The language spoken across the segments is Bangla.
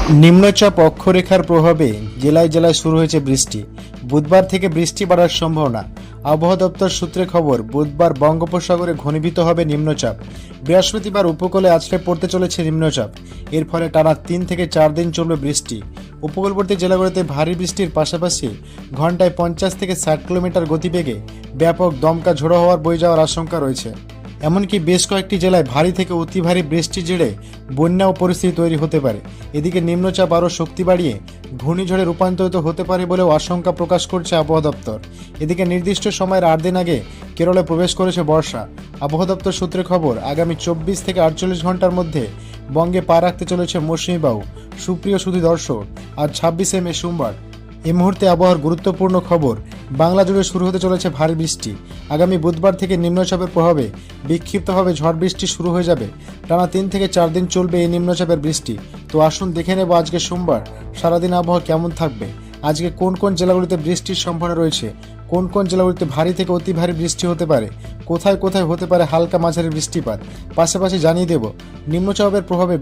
নিম্নচাপ অক্ষরেখার প্রভাবে জেলায় জেলায় শুরু হয়েছে বৃষ্টি। বুধবার থেকে বৃষ্টি বাড়ার সম্ভাবনা। আবহাওয়া দপ্তর সূত্রে খবর, বুধবার বঙ্গোপসাগরে ঘনীভূত হবে নিম্নচাপ। বৃহস্পতিবার উপকূলে আছড়ে পড়তে চলেছে নিম্নচাপ। এর ফলে টানা 3 থেকে 4 দিন চলবে বৃষ্টি। উপকূলবর্তী জেলাগুলোতে ভারী বৃষ্টির পাশাপাশি ঘন্টায় 50 থেকে 60 কিলোমিটার গতিবেগে ব্যাপক দমকা ঝোড়ো হওয়ার বয়ে যাওয়ার আশঙ্কা রয়েছে। এমনকি বেশ কয়েকটি জেলায় ভারী থেকে অতি ভারী বৃষ্টির জেরে বন্যা ও পরিস্থিতি তৈরি হতে পারে। এদিকে নিম্নচাপ আরও শক্তি বাড়িয়ে ঘূর্ণিঝড়ে রূপান্তরিত হতে পারে বলেও আশঙ্কা প্রকাশ করছে আবহাওয়া দপ্তর। এদিকে নির্দিষ্ট সময়ের 8 দিন আগে কেরলে প্রবেশ করেছে বর্ষা। আবহাওয়া দপ্তর সূত্রে খবর, আগামী 24 থেকে 48 ঘন্টার মধ্যে বঙ্গে পা রাখতে চলেছে মৌসুমী বায়ু। সুপ্রিয় সুধী দর্শক, আজ 26শে মে সোমবার। এই মুহূর্তে আবহাওয়ার গুরুত্বপূর্ণ খবর, বাংলা জুড়ে শুরু হতে চলেছে ভারী বৃষ্টি। আগামী বুধবার থেকে নিম্নচাপের প্রভাবে বিক্ষিপ্তভাবে ঝড় বৃষ্টি শুরু হয়ে যাবে। টানা 3 থেকে 4 দিন চলবে এই নিম্নচাপের বৃষ্টি। তো আসুন দেখে নেব আজকে সোমবার সারাদিন আবহাওয়া কেমন থাকবে। আজকে কোন কোন জেলাগুলিতে বৃষ্টির সম্ভাবনা রয়েছে, কোন কোন জেলাগুলিতে ভারী থেকে অতি ভারী বৃষ্টি হতে পারে, কোথায় কোথায় হতে পারে হালকা মাঝারি বৃষ্টিপাত। পাশাপাশি জানিয়ে দেব নিম্নচাপের প্রভাবে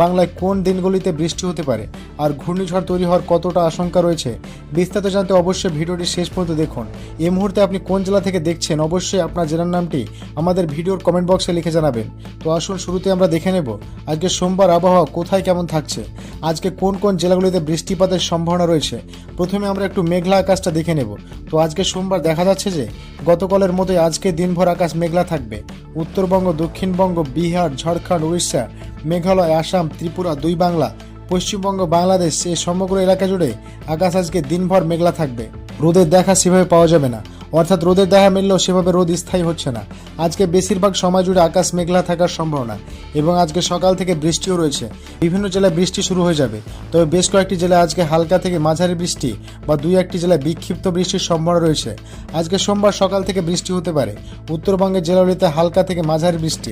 বাংলায় কোন দিনগুলিতে বৃষ্টি হতে পারে, আর ঘূর্ণিঝড় তৈরি হওয়ার কতটা আশঙ্কা রয়েছে। বিস্তারিত জানতে অবশ্যই ভিডিওটি শেষ পর্যন্ত দেখুন। এই মুহূর্তে আপনি কোন জেলা থেকে দেখছেন, অবশ্যই আপনার জেলার নামটি আমাদের ভিডিওর কমেন্ট বক্সে লিখে জানাবেন। তো আসুন শুরুতে আমরা দেখে নেব আজকে সোমবার আবহাওয়া কোথায় কেমন থাকছে, আজকে কোন কোন জেলাগুলিতে বৃষ্টিপাতের সম্ভাবনা রয়েছে। প্রথমে আমরা একটু মেঘলা আকাশটা দেখে নেব। তো আজকে সোমবার দেখা যাচ্ছে যে গতকালের মতোই আজকে দিনভর আকাশ মেঘলা থাকবে। উত্তরবঙ্গ, দক্ষিণবঙ্গ, বিহার, ঝাড়খণ্ড, উড়িষ্যা, মেঘালয়, আসাম, ত্রিপুরা, 2 বাংলা, পশ্চিমবঙ্গ, বাংলাদেশ, এই সমগ্র এলাকা জুড়ে আকাশ আজকে দিনভর মেঘলা থাকবে। রোদের দেখা সেভাবে পাওয়া যাবে না, অর্থাৎ রোদের দেখা মিললেও সেভাবে রোদ স্থায়ী হচ্ছে না। আজকে বেশিরভাগ সময় জুড়ে আকাশ মেঘলা থাকার সম্ভাবনা, এবং আজকে সকাল থেকে বৃষ্টিও রয়েছে। বিভিন্ন জেলায় বৃষ্টি শুরু হয়ে যাবে, তবে বেশ কয়েকটি জেলায় আজকে হালকা থেকে মাঝারি বৃষ্টি বা 2-1টি জেলায় বিক্ষিপ্ত বৃষ্টির সম্ভাবনা রয়েছে। আজকে সোমবার সকাল থেকে বৃষ্টি হতে পারে। উত্তরবঙ্গের জেলাগুলিতে হালকা থেকে মাঝারি বৃষ্টি।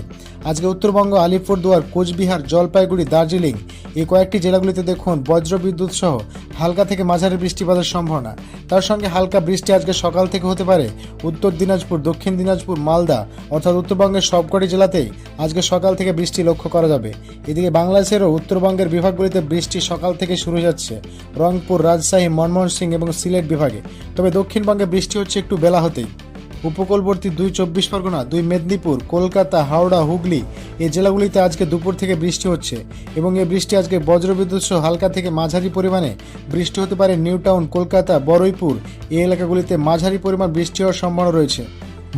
আজকে উত্তরবঙ্গ, আলিপুরদুয়ার, কোচবিহার, জলপাইগুড়ি, দার্জিলিং, এই কয়েকটি জেলাগুলিতে দেখুন বজ্রবিদ্যুৎ সহ হালকা থেকে মাঝারি বৃষ্টিপাতের সম্ভাবনা। তার সঙ্গে হালকা বৃষ্টি আজকে সকাল থেকে হতে পারে উত্তর দিনাজপুর, দক্ষিণ দিনাজপুর, মালদা, অর্থাৎ উত্তরবঙ্গের সবকটি জেলাতেই আজকে সকাল থেকে বৃষ্টি লক্ষ্য করা যাবে। এদিকে বাংলাদেশেরও উত্তরবঙ্গের বিভাগগুলিতে বৃষ্টি সকাল থেকে শুরু হয়ে যাচ্ছে, রংপুর, রাজশাহী, ময়মনসিংহ এবং সিলেট বিভাগে। তবে দক্ষিণবঙ্গে বৃষ্টি হচ্ছে একটু বেলা হতেই। উপকূলবর্তী 2 চব্বিশ পরগনা, 2 মেদিনীপুর, কলকাতা, হাওড়া, হুগলি, এই জেলাগুলিতে আজকে দুপুর থেকে বৃষ্টি হচ্ছে, এবং এই বৃষ্টি আজকে বজ্রবিদ্যুৎ সহ হালকা থেকে মাঝারি পরিমাণে বৃষ্টি হতে পারে। নিউ টাউন, কলকাতা, বড়ইপুর, এই এলাকাগুলিতে মাঝারি পরিমাণ বৃষ্টি হওয়ার সম্ভাবনা রয়েছে।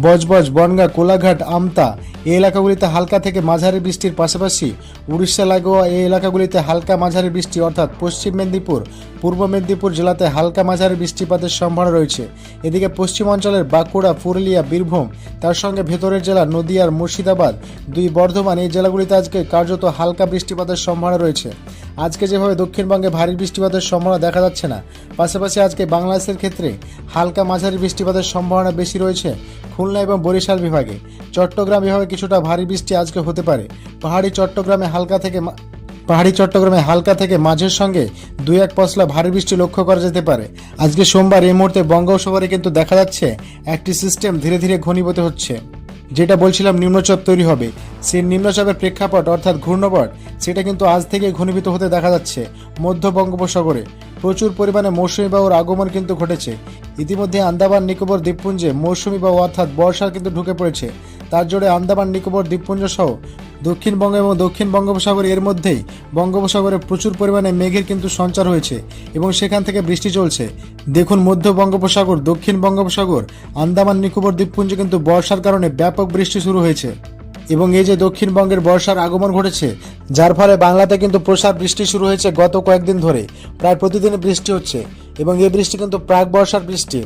বজবজ, বনগাঁ, কোলাঘাট, আমতা, এই এলাকাগুলিতে হালকা থেকে মাঝারি বৃষ্টির পাশাপাশি উড়িষ্যা লাগোয়া এই এলাকাগুলিতে হালকা মাঝারি বৃষ্টি, অর্থাৎ পশ্চিম মেদিনীপুর, পূর্ব মেদিনীপুর জেলাতে হালকা মাঝারি বৃষ্টিপাতের সম্ভাবনা রয়েছে। এদিকে পশ্চিমাঞ্চলের বাঁকুড়া, পুরুলিয়া, বীরভূম, তার সঙ্গে ভেতরের জেলা নদিয়ার, মুর্শিদাবাদ, 2 বর্ধমান, এই জেলাগুলিতে আজকে কার্যত হালকা বৃষ্টিপাতের সম্ভাবনা রয়েছে। আজকে যেভাবে দক্ষিণবঙ্গে ভারী বৃষ্টিপাতের সম্ভাবনা দেখা যাচ্ছে না, পাশাপাশি আজকে বাংলাদেশের ক্ষেত্রে হালকা মাঝারি বৃষ্টিপাতের সম্ভাবনা বেশি রয়েছে খুলনা এবং বরিশাল বিভাগে। চট্টগ্রাম বিভাগে কিছুটা ভারী বৃষ্টি আজকে হতে পারে। পাহাড়ি চট্টগ্রামে হালকা থেকে মাঝের সঙ্গে 2-1 পশলা ভারী বৃষ্টি লক্ষ্য করা যেতে পারে। আজকে সোমবার এই মুহূর্তে বঙ্গোপসাগরে কিন্তু দেখা যাচ্ছে একটি সিস্টেম ধীরে ধীরে ঘনীভূত হচ্ছে। যেটা বলছিলাম নিম্নচাপ তৈরি হবে, সেই নিম্নচাপের প্রেক্ষাপট অর্থাৎ ঘূর্ণবট, সেটা কিন্তু আজ থেকে ঘনীভূত হতে দেখা যাচ্ছে মধ্য বঙ্গোপসাগরে। প্রচুর পরিমাণে মৌসুমী বায়ুর আগমন কিন্তু ঘটেছে। ইতিমধ্যে আন্দামান নিকোবর দ্বীপপুঞ্জে মৌসুমী বায়ু অর্থাৎ বর্ষা কিন্তু ঢুকে পড়েছে। তার জোরে আন্দামান নিকোবর দ্বীপপুঞ্জ সহ দক্ষিণবঙ্গ এবং দক্ষিণ বঙ্গোপসাগর, এর মধ্যেই বঙ্গোপসাগরে প্রচুর পরিমাণে মেঘের কিন্তু সঞ্চার হয়েছে, এবং সেখান থেকে বৃষ্টি চলছে। দেখুন মধ্য বঙ্গোপসাগর, দক্ষিণ বঙ্গোপসাগর, আন্দামান নিকোবর দ্বীপপুঞ্জে কিন্তু বর্ষার কারণে ব্যাপক বৃষ্টি শুরু হয়েছে, এবং এই যে দক্ষিণবঙ্গের বর্ষার আগমন ঘটেছে, যার ফলে বাংলাতে কিন্তু প্রসার বৃষ্টি শুরু হয়েছে। গত কয়েকদিন ধরে প্রায় প্রতিদিনই বৃষ্টি হচ্ছে, এবং এই বৃষ্টি কিন্তু প্রাক বর্ষার বৃষ্টি।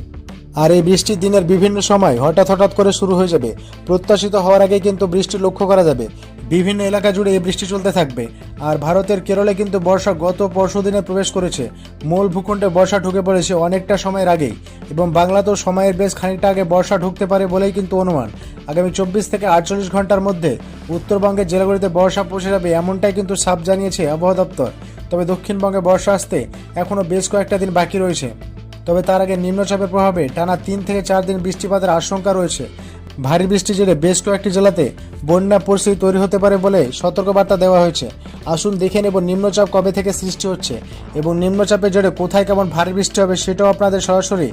আর এই বৃষ্টি দিনের বিভিন্ন সময় হঠাৎ করে শুরু হয়ে যাবে। প্রত্যাশিত হওয়ার আগেই কিন্তু বৃষ্টি লক্ষ্য করা যাবে। বিভিন্ন এলাকা জুড়ে এই বৃষ্টি চলতে থাকবে। আর ভারতের কেরলে কিন্তু বর্ষা গত পরশুদিনে প্রবেশ করেছে। মূল ভূখণ্ডে বর্ষা ঢুকে পড়েছে অনেকটা সময়ের আগেই, এবং বাংলাতেও সময়ের বেশ খানিকটা আগে বর্ষা ঢুকতে পারে বলেই কিন্তু অনুমান। আগামী 24 থেকে 48 ঘন্টার মধ্যে উত্তরবঙ্গের জেলাগুলিতে বর্ষা পৌঁছে যাবে, এমনটাই কিন্তু সাফ জানিয়েছে আবহাওয়া দপ্তর। তবে দক্ষিণবঙ্গে বর্ষা আসতে এখনও বেশ কয়েকটা দিন বাকি রয়েছে। তবে তার আগে নিম্নচাপের প্রভাবে টানা 3 থেকে 4 দিন বৃষ্টিপাতের আশঙ্কা রয়েছে। ভারী বৃষ্টির জেরে বেশ কয়েকটি জেলাতে বন্যা পরিস্থিতি তৈরি হতে পারে বলে সতর্কবার্তা দেওয়া হয়েছে। আসুন দেখে নেব নিম্নচাপ কবে থেকে সৃষ্টি হচ্ছে এবং নিম্নচাপের জেরে কোথায় কেমন ভারী বৃষ্টি হবে সেটাও আপনাদের সরাসরি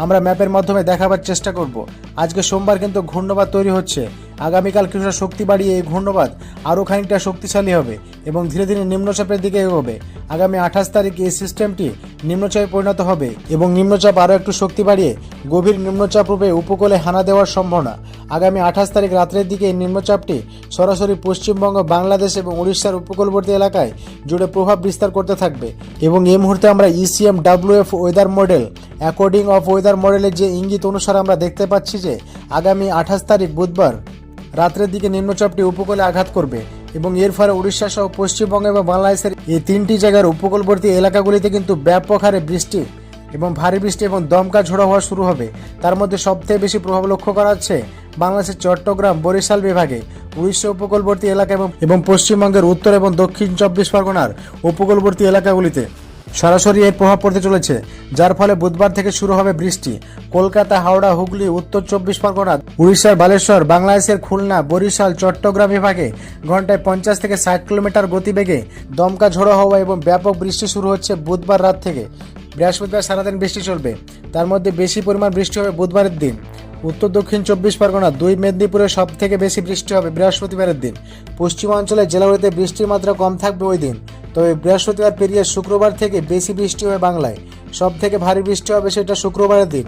আমরা ম্যাপের মাধ্যমে দেখাবার চেষ্টা করব। আজকে সোমবার কিন্তু ঘূর্ণবাদ তৈরি হচ্ছে। আগামীকাল কিছুটা শক্তি বাড়িয়ে এই ঘূর্ণবাদ আরও খানিকটা শক্তিশালী হবে এবং ধীরে ধীরে নিম্নচাপের দিকে এগোবে। আগামী 28 তারিখ এই সিস্টেমটি নিম্নচাপে পরিণত হবে এবং নিম্নচাপ আরও একটু শক্তি বাড়িয়ে গভীর নিম্নচাপ রূপে উপকূলে হানা দেওয়ার সম্ভাবনা। আগামী 28 তারিখ রাত্রের দিকে এই নিম্নচাপটি সরাসরি পশ্চিমবঙ্গ, বাংলাদেশ এবং উড়িষ্যার উপকূলবর্তী এলাকায় জুড়ে প্রভাব বিস্তার করতে থাকবে এবং এই মুহূর্তে আমরা ECMWF weather model according of weather মডেলের যে ইঙ্গিত অনুসারে আমরা দেখতে পাচ্ছি যে আগামী 28 তারিখ বুধবার রাত্রের দিকে নিম্নচাপটি উপকূলে আঘাত করবে এবং এর ফলে উড়িষ্যা সহ পশ্চিমবঙ্গ এবং বাংলাদেশের এই তিনটি জায়গার উপকূলবর্তী এলাকাগুলিতে কিন্তু ব্যাপক হারে বৃষ্টি এবং ভারী বৃষ্টি এবং দমকা ঝোড়ো হওয়া শুরু হবে। তার মধ্যে সবথেকে বেশি প্রভাব লক্ষ্য করা যাচ্ছে বাংলাদেশের চট্টগ্রাম, বরিশাল বিভাগে, উড়িষ্যা উপকূলবর্তী এলাকা এবং পশ্চিমবঙ্গের উত্তর এবং দক্ষিণ 24 পরগনার উপকূলবর্তী এলাকাগুলিতে সরাসরি এর প্রভাব পড়তে চলেছে, যার ফলে বুধবার থেকে শুরু হবে বৃষ্টি। কলকাতা, হাওড়া, হুগলি, উত্তর 24 পরগনা, উড়িষ্যার বালেশ্বর, বাংলাদেশের খুলনা, বরিশাল, চট্টগ্রাম বিভাগে ঘন্টায় 50 থেকে 60 কিলোমিটার গতিবেগে দমকা ঝোড়ো হওয়া এবং ব্যাপক বৃষ্টি শুরু হচ্ছে বুধবার রাত থেকে। বৃহস্পতিবার সারাদিন বৃষ্টি চলবে, তার মধ্যে বেশি পরিমাণ বৃষ্টি হবে বুধবারের দিন। উত্তর দক্ষিণ 24 পরগনা, 2 মেদিনীপুরে সব থেকে বেশি বৃষ্টি হবে বৃহস্পতিবারের দিন। পশ্চিমাঞ্চলের জেলাগুলিতে বৃষ্টির মাত্রা কম থাকবে ওই দিন। তবে বৃহস্পতিবার পেরিয়ে শুক্রবার থেকে বেশি বৃষ্টি হবে বাংলায়। সব থেকে ভারী বৃষ্টি হবে সেটা শুক্রবারের দিন।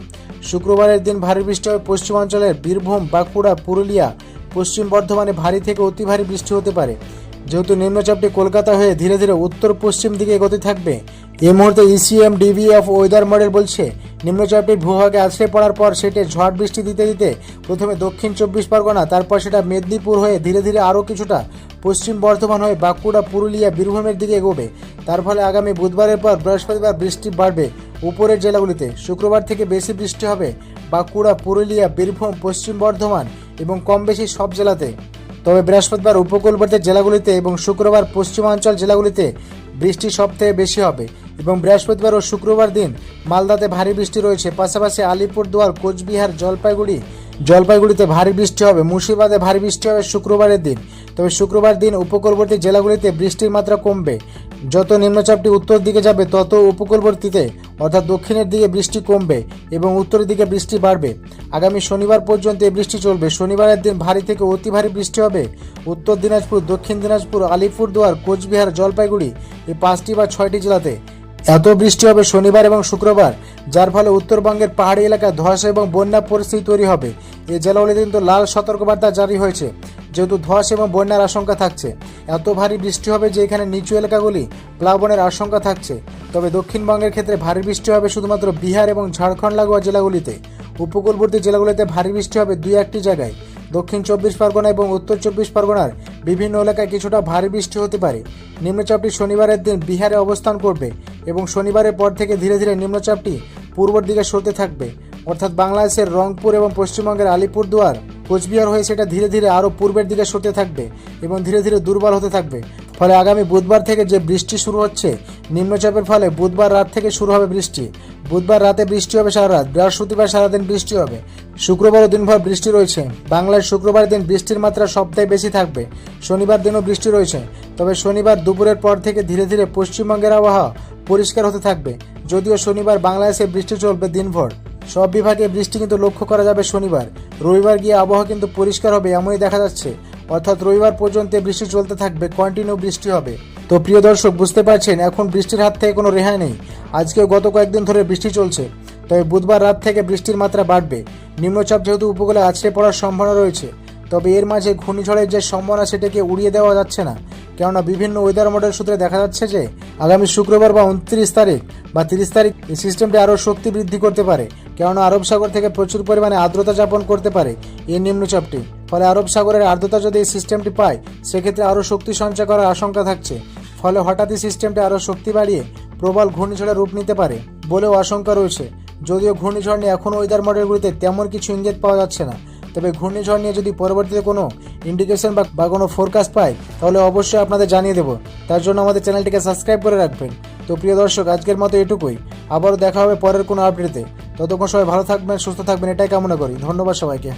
শুক্রবারের দিন ভারী বৃষ্টি হবে পশ্চিমাঞ্চলের বীরভূম, বাঁকুড়া, পুরুলিয়া, পশ্চিম বর্ধমানে ভারী থেকে অতি ভারী বৃষ্টি হতে পারে। যেহেতু নিম্নচাপটি কলকাতা হয়ে ধীরে ধীরে উত্তর পশ্চিম দিকে এগোতে থাকবে, এই মুহূর্তে ECMWF ওয়েদার মডেল বলছে নিম্নচাপটির ভূভাগে আছড়ে পড়ার পর সেটা ঝড় বৃষ্টি দিতে দিতে প্রথমে দক্ষিণ 24 পরগনা, তারপর সেটা মেদিনীপুর হয়ে ধীরে ধীরে আরও কিছুটা পশ্চিম বর্ধমান হয়ে বাঁকুড়া, পুরুলিয়া, বীরভূমের দিকে এগোবে। তার ফলে আগামী বুধবারের পর বৃহস্পতিবার বৃষ্টি বাড়বে উপরের জেলাগুলিতে। শুক্রবার থেকে বেশি বৃষ্টি হবে বাঁকুড়া, পুরুলিয়া, বীরভূম, পশ্চিম বর্ধমান এবং কম বেশি সব জেলাতে। তবে বৃহস্পতিবার উপকূলবর্তী জেলাগুলিতে এবং শুক্রবার পশ্চিমাঞ্চল জেলাগুলিতে বৃষ্টি সবথেকে বেশি হবে এবং বৃহস্পতিবার ও শুক্রবার দিন মালদাতে ভারী বৃষ্টি রয়েছে। পাশাপাশি আলিপুরদুয়ার, কোচবিহার, জলপাইগুড়িতে ভারী বৃষ্টি হবে। মুর্শিদাবাদে ভারী বৃষ্টি হবে শুক্রবারের দিন। তবে শুক্রবার দিন উপকূলবর্তী জেলাগুলিতে বৃষ্টির মাত্রা কমবে। যত নিম্নচাপটি উত্তর দিকে যাবে তত উপকূলবর্তীতে অর্থাৎ দক্ষিণের দিকে বৃষ্টি কমবে এবং উত্তরের দিকে বৃষ্টি বাড়বে। আগামী শনিবার পর্যন্ত এই বৃষ্টি চলবে। শনিবারের দিন ভারী থেকে অতি ভারী বৃষ্টি হবে উত্তর দিনাজপুর, দক্ষিণ দিনাজপুর, আলিপুরদুয়ার, কোচবিহার, জলপাইগুড়ি এই 5টি বা 6টি জেলাতে এত বৃষ্টি হবে শনিবার এবং শুক্রবার, যার ফলে উত্তরবঙ্গের পাহাড়ি এলাকায় ধস এবং বন্যা পরিস্থিতি তৈরি হবে। এই জেলাগুলিতে কিন্তু লাল সতর্কবার্তা জারি হয়েছে, যেহেতু ধস এবং বন্যার আশঙ্কা থাকছে। এত ভারী বৃষ্টি হবে যে এখানে নিচু এলাকাগুলি প্লাবনের আশঙ্কা থাকছে। তবে দক্ষিণবঙ্গের ক্ষেত্রে ভারী বৃষ্টি হবে শুধুমাত্র বিহার এবং ঝাড়খণ্ড লাগোয়া জেলাগুলিতে। উপকূলবর্তী জেলাগুলিতে ভারী বৃষ্টি হবে 2-1টি জায়গায়। দক্ষিণ 24 পরগনা এবং উত্তর 24 পরগনার বিভিন্ন এলাকায় কিছুটা ভারী বৃষ্টি হতে পারে। নিম্নচাপটি শনিবারের দিন বিহারে অবস্থান করবে এবং শনিবারের পর থেকে ধীরে ধীরে নিম্নচাপটি পূর্বের দিকে সরতে থাকবে, অর্থাৎ বাংলাদেশের রংপুর এবং পশ্চিমবঙ্গের আলিপুরদুয়ার, কোচবিহার হয়ে সেটা ধীরে ধীরে আরও পূর্বের দিকে সরতে থাকবে এবং ধীরে ধীরে দুর্বল হতে থাকবে। ফলে আগামী বুধবার থেকে যে বৃষ্টি শুরু হচ্ছে নিম্নচাপের ফলে বুধবার রাত থেকে শুরু হবে বৃষ্টি। বুধবার রাতে বৃষ্টি হবে সারা রাত, বৃহস্পতিবার সারাদিন বৃষ্টি হবে, শুক্রবারও দিনভর বৃষ্টি রয়েছে। বাংলায় শুক্রবার দিন বৃষ্টির মাত্রা সবথেকে বেশি থাকবে। শনিবার দিনও বৃষ্টি রয়েছে, তবে শনিবার দুপুরের পর থেকে ধীরে ধীরে পশ্চিমবঙ্গের আবহাওয়া পরিষ্কার হতে থাকবে। যদিও শনিবার বাংলাদেশে বৃষ্টি চলবে দিনভর, সব বিভাগে বৃষ্টি কিন্তু লক্ষ্য করা যাবে শনিবার। রবিবার গিয়ে আবহাওয়া কিন্তু পরিষ্কার হবে এমনই দেখা যাচ্ছে, অর্থাৎ রবিবার পর্যন্ত বৃষ্টি চলতে থাকবে, কন্টিনিউ বৃষ্টি হবে। তো প্রিয় দর্শক, বুঝতে পারছেন এখন বৃষ্টির হাত থেকে কোনো রেহাই নেই। আজকে গত কয়েকদিন ধরে বৃষ্টি চলছে, তবে বুধবার রাত থেকে বৃষ্টির মাত্রা বাড়বে। নিম্নচাপ যেহেতু উপকূলে আছড়ে পড়ার সম্ভাবনা রয়েছে, তবে এর মাঝে ঘূর্ণিঝড়ের যে সম্ভাবনা সেটাকে উড়িয়ে দেওয়া যাচ্ছে না, কেননা বিভিন্ন ওয়েদার মডেল সূত্রে দেখা যাচ্ছে যে আগামী শুক্রবার বা 29 তারিখ বা 30 তারিখ এই সিস্টেমটি আরও শক্তি বৃদ্ধি করতে পারে, কেননা আরব সাগর থেকে প্রচুর পরিমাণে আর্দ্রতা যাপন করতে পারে এই নিম্নচাপটি। ফলে আরব সাগরের আর্দ্রতা যদি এই সিস্টেমটি পায় সেক্ষেত্রে আরও শক্তি সঞ্চয় করার আশঙ্কা থাকছে। ফলে হঠাৎই সিস্টেমটি আরও শক্তি বাড়িয়ে প্রবল ঘূর্ণিঝড়ের রূপ নিতে পারে বলেও আশঙ্কা রয়েছে। যদিও ঘূর্ণিঝড় নিয়ে এখনও ওয়েদার মডেলগুলিতে তেমন কিছু ইঙ্গিত পাওয়া যাচ্ছে না, তবে ঘূর্ণিঝড় নিয়ে যদি পরবর্তীতে কোনো ইন্ডিকেশন বা কোনো ফোরকাস্ট পাই তাহলে অবশ্যই আপনাদের জানিয়ে দেবো। তার জন্য আমাদের চ্যানেলটিকে সাবস্ক্রাইব করে রাখবেন। তো প্রিয় দর্শক, আজকের মতো এটুকুই, আবারও দেখা হবে পরের কোনো আপডেটে। ততক্ষণ সবাই ভালো থাকবেন, সুস্থ থাকবেন, এটাই কামনা করি। ধন্যবাদ সবাইকে।